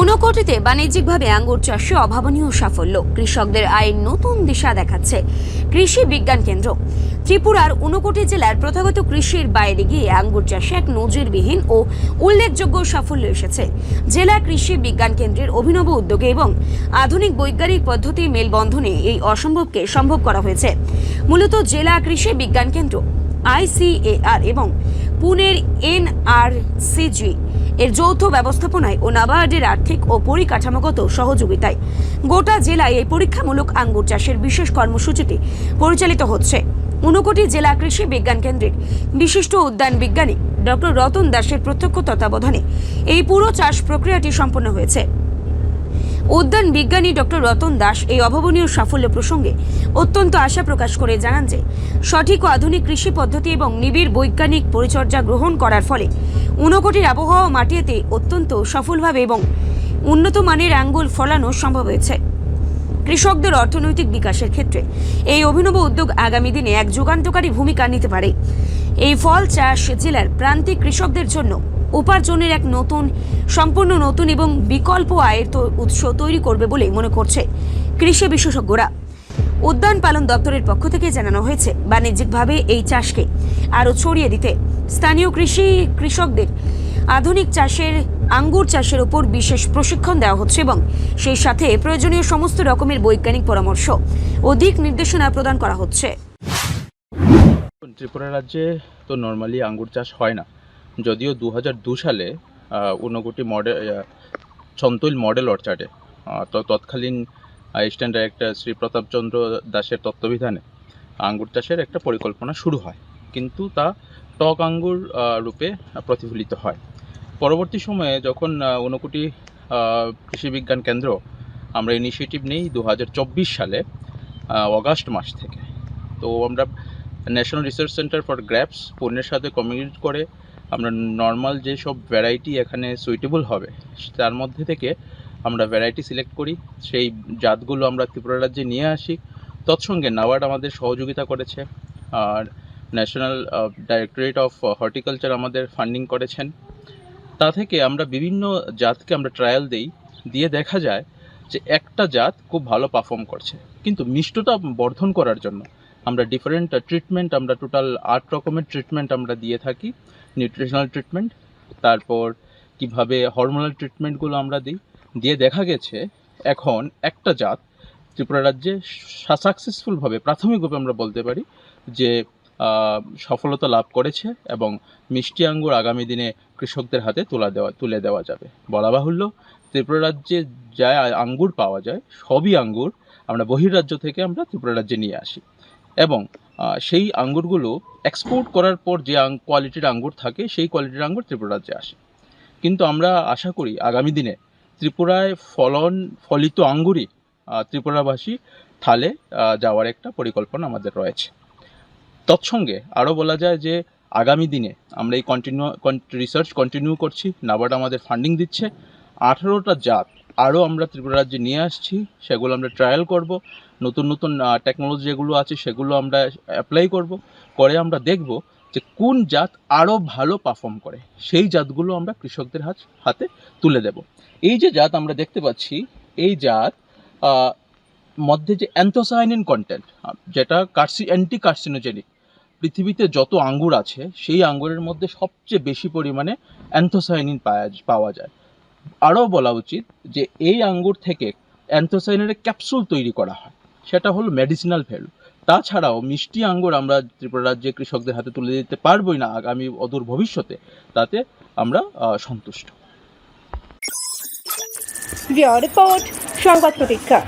ঊনকোটিতে বাণিজ্যিকভাবে আঙ্গুর চাষে অভাবনীয় সাফল্য, কৃষকদের আয়ের নতুন দিশা দেখাচ্ছে কৃষি বিজ্ঞান কেন্দ্র। ত্রিপুরার ঊনকোটি জেলার প্রথাগত কৃষির বাইরে গিয়ে আঙ্গুর চাষে এক নজিরবিহীন ও উল্লেখযোগ্য সাফল্য এসেছে। জেলা কৃষি বিজ্ঞান কেন্দ্রের অভিনব উদ্যোগে এবং আধুনিক বৈজ্ঞানিক পদ্ধতির মেলবন্ধনে এই অসম্ভবকে সম্ভব করা হয়েছে। মূলত জেলা কৃষি বিজ্ঞান কেন্দ্র, ICAR এবং পুনের NRCG এর যৌথ ব্যবস্থাপনায় ও নাবার্ডের আর্থিক ও পরিকাঠামোগত সহযোগিতায় গোটা জেলায় এই পরীক্ষামূলক আঙ্গুর চাষের বিশেষ কর্মসূচিটি পরিচালিত হচ্ছে। ঊনকোটি জেলা কৃষি বিজ্ঞান কেন্দ্রের বিশিষ্ট উদ্যান বিজ্ঞানী ডক্টর রতন দাসের প্রত্যক্ষ তত্ত্বাবধানে এই পুরো চাষ প্রক্রিয়াটি সম্পন্ন হয়েছে। উদ্যান বিজ্ঞানী ডক্টর রতন দাস এই অভাবনীয় সাফল্য প্রসঙ্গে অত্যন্ত আশা প্রকাশ করে জানান যে সঠিক ও আধুনিক কৃষি পদ্ধতি এবং নিবিড় বৈজ্ঞানিক পরিচর্যা গ্রহণ করার ফলে ঊনকোটির আবহাওয়া মাটিতে অত্যন্ত সফলভাবে এবং উন্নত মানের আঙ্গুর ফলানো সম্ভব হয়েছে। কৃষকদের অর্থনৈতিক বিকাশের ক্ষেত্রে এই অভিনব উদ্যোগ আগামী দিনে এক যুগান্তকারী ভূমিকা নিতে পারে। এই ফল চাষ জেলার প্রান্তিক কৃষকদের জন্য উপার্জনের এক সম্পূর্ণ নতুন এবং বিকল্প আয়ের উৎস তৈরি করবে বলে মনে করছে কৃষি বিশেষজ্ঞরা। উদ্যান পালন দপ্তরের পক্ষ থেকে জানানো হয়েছে, বাণিজ্যিকভাবে এই চাষকে আরও ছড়িয়ে দিতে স্থানীয় কৃষকদের আধুনিক আঙ্গুর চাষের উপর বিশেষ প্রশিক্ষণ দেওয়া হচ্ছে এবং সেই সাথে প্রয়োজনীয় সমস্ত রকমের বৈজ্ঞানিক পরামর্শ ও দিক নির্দেশনা প্রদান করা হচ্ছে। ত্রিপুরা রাজ্যে তো নর্মালি আঙ্গুর চাষ হয় না, যদিও 2002 সালে ঊনকোটি ছন্তৈল মডেল অর্চার্ডে তৎকালীন অ্যাসিস্ট্যান্ট ডাইরেক্টর শ্রী প্রতাপ চন্দ্র দাসের তত্ত্বাবধানে আঙ্গুর চাষের একটা পরিকল্পনা শুরু হয়, কিন্তু তা টক আঙ্গুর রূপে প্রতিফলিত হয়। পরবর্তী সময়ে যখন ঊনকোটি কৃষি বিজ্ঞান কেন্দ্র আমরা ইনিশিয়েটিভ নেই 2024 সালে অগাস্ট মাস থেকে, তো আমরা national research centre for grapes পুনের সাথে কমিউনিকেট করে আমরা নর্মাল যেসব ভ্যারাইটি এখানে সুইটেবল হবে তার মধ্যে থেকে আমরা ভ্যারাইটি সিলেক্ট করি, সেই জাতগুলো আমরা ত্রিপুরা রাজ্যে নিয়ে আসি। তৎসঙ্গে নাবার্ড আমাদের সহযোগিতা করেছে, আর ন্যাশনাল ডাইরেক্টরেট অফ হর্টিকালচার আমাদের ফান্ডিং করেছেন। তা থেকে আমরা বিভিন্ন জাতকে আমরা ট্রায়াল দিয়ে দেখা যায় যে একটা জাত খুব ভালো পারফর্ম করছে, কিন্তু মিষ্টতা বর্ধন করার জন্য আমরা ডিফারেন্ট ট্রিটমেন্ট, আমরা টোটাল 8 রকমের ট্রিটমেন্ট আমরা দিয়ে থাকি। নিউট্রিশনাল ট্রিটমেন্ট, তারপর কিভাবে হরমোনাল ট্রিটমেন্টগুলো আমরা দিয়ে দেখা গেছে এখন একটা জাত ত্রিপুরা রাজ্যে সাকসেসফুলভাবে প্রাথমিকভাবে আমরা বলতে পারি যে সফলতা লাভ করেছে এবং মিষ্টি আঙ্গুর আগামী দিনে কৃষকদের হাতে তুলে দেওয়া যাবে। বলা বাহুল্য, ত্রিপুরা রাজ্যে যা আঙ্গুর পাওয়া যায় সবই আঙ্গুর আমরা বহির্রাজ্য থেকে আমরা ত্রিপুরা রাজ্যে নিয়ে আসি এবং সেই আঙ্গুরগুলো এক্সপোর্ট করার পর যে কোয়ালিটির আঙ্গুর থাকে সেই কোয়ালিটির আঙ্গুর ত্রিপুরা রাজ্যে আসে। কিন্তু আমরা আশা করি আগামী দিনে ত্রিপুরায় ফলিত আঙ্গুরই ত্রিপুরাবাসী থালে যাওয়ার একটা পরিকল্পনা আমাদের রয়েছে। তৎসঙ্গে আরও বলা যায় যে আগামী দিনে আমরা এই রিসার্চ কন্টিনিউ করছি, নাবার্ড আমাদের ফান্ডিং দিচ্ছে। 18টা জাত আরও আমরা ত্রিপুরা রাজ্যে নিয়ে আসছি, সেগুলো আমরা ট্রায়াল করব। নতুন নতুন টেকনোলজি যেগুলো আছে সেগুলো আমরা অ্যাপ্লাই করে আমরা দেখব যে কোন জাত আরও ভালো পারফর্ম করে, সেই জাতগুলো আমরা কৃষকদের হাতে তুলে দেব। এই যে জাত আমরা দেখতে পাচ্ছি, এই জাত মধ্যে যে অ্যান্থোসায়ানিন কন্টেন্ট, যেটা অ্যান্টি কার্সিনোজেনিক, পৃথিবীতে যত আঙ্গুর আছে সেই আঙ্গুরের মধ্যে সবচেয়ে বেশি পরিমাণে অ্যান্থোসায়ানিন পাওয়া যায়। আরও বলা উচিত যে এই আঙ্গুর থেকে অ্যান্থোসায়ানিনের ক্যাপসুল তৈরি করা হয়, সেটা হলো মেডিসিনাল ভ্যালু। তাছাড়াও মিষ্টি আঙ্গুর আমরা ত্রিপুরা রাজ্যে কৃষকদের হাতে তুলে দিতে পারবোই না আগামী অদূর ভবিষ্যতে, তাতে আমরা সন্তুষ্ট। রিপোর্ট সংবাদ প্রতীক্ষা।